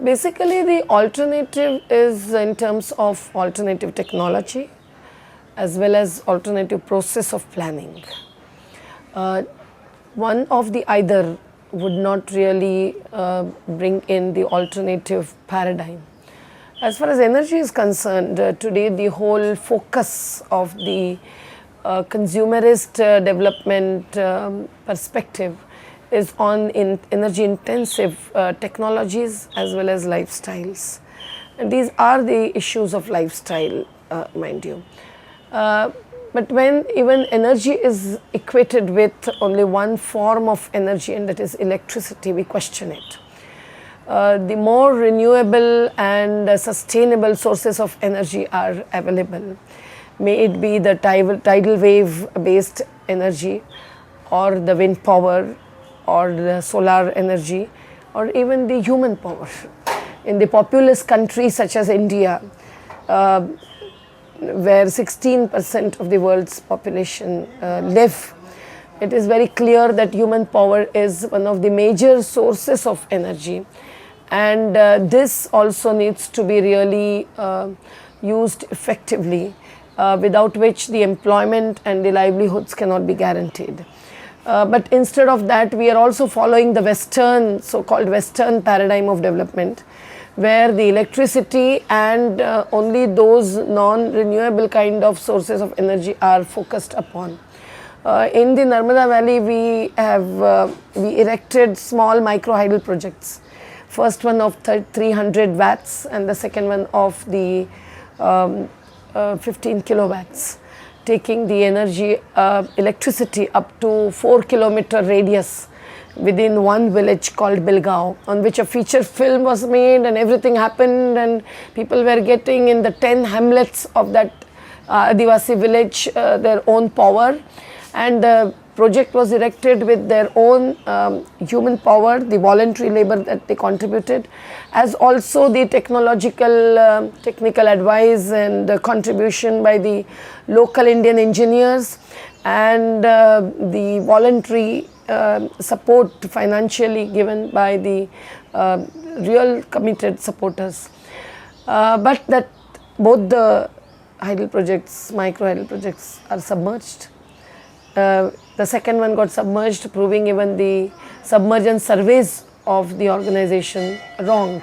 Basically, the alternative is in terms of alternative technology as well as alternative process of planning. One of the either would not really bring in the alternative paradigm. As far as energy is concerned, today the whole focus of the consumerist development perspective is on energy intensive technologies as well as lifestyles. And these are the issues of lifestyle, mind you. But when even energy is equated with only one form of energy, and that is electricity, we question it. The more renewable and sustainable sources of energy are available, may it be the tidal wave based energy or the wind power or the solar energy or even the human power. In the populous countries such as India, where 16% of the world's population live, it is very clear that human power is one of the major sources of energy, and this also needs to be really used effectively, without which the employment and the livelihoods cannot be guaranteed. But instead of that, we are also following the Western, so-called Western paradigm of development, where the electricity and only those non-renewable kind of sources of energy are focused upon. In the Narmada Valley, we erected small micro-hydel projects. First one of 300 watts and the second one of the 15 kilowatts, taking the energy, electricity up to 4-kilometer radius within one village called Bachoao, on which a feature film was made and everything happened, and people were getting in the 10 hamlets of that Adivasi village their own power, and the project was erected with their own human power, the voluntary labor that they contributed, as also the technological technical advice and contribution by the local Indian engineers, and the voluntary support financially given by the real committed supporters. But that both the hydel projects, micro hydel projects, are submerged. The second one got submerged, proving even the submergence surveys of the organization wrong.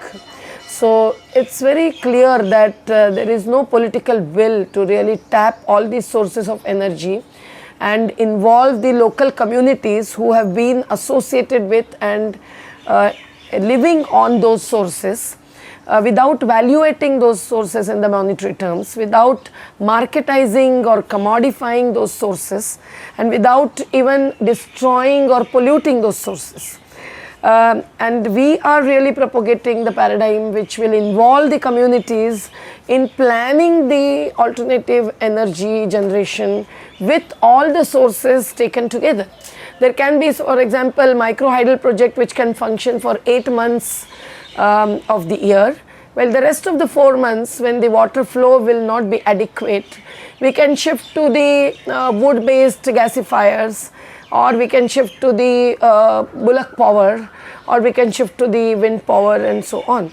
So it's very clear that there is no political will to really tap all these sources of energy and involve the local communities who have been associated with and living on those sources, without valuating those sources in the monetary terms, without marketizing or commodifying those sources, and without even destroying or polluting those sources. And we are really propagating the paradigm which will involve the communities in planning the alternative energy generation with all the sources taken together. There can be, for example, micro-hydel project which can function for 8 months of the year, while the rest of the 4 months, when the water flow will not be adequate, we can shift to the wood-based gasifiers, or we can shift to the bullock power, or we can shift to the wind power, and so on.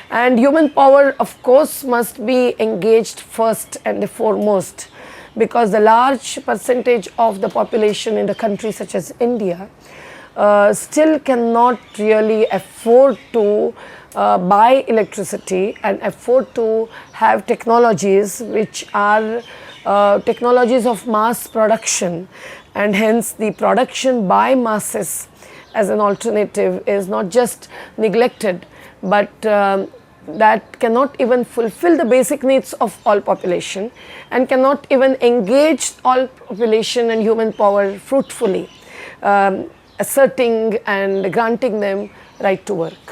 And human power, of course, must be engaged first and foremost, because the large percentage of the population in a country such as India still cannot really afford to buy electricity and afford to have technologies which are technologies of mass production, and hence the production by masses as an alternative is not just neglected, but that cannot even fulfill the basic needs of all population and cannot even engage all population and human power fruitfully, asserting and granting them right to work.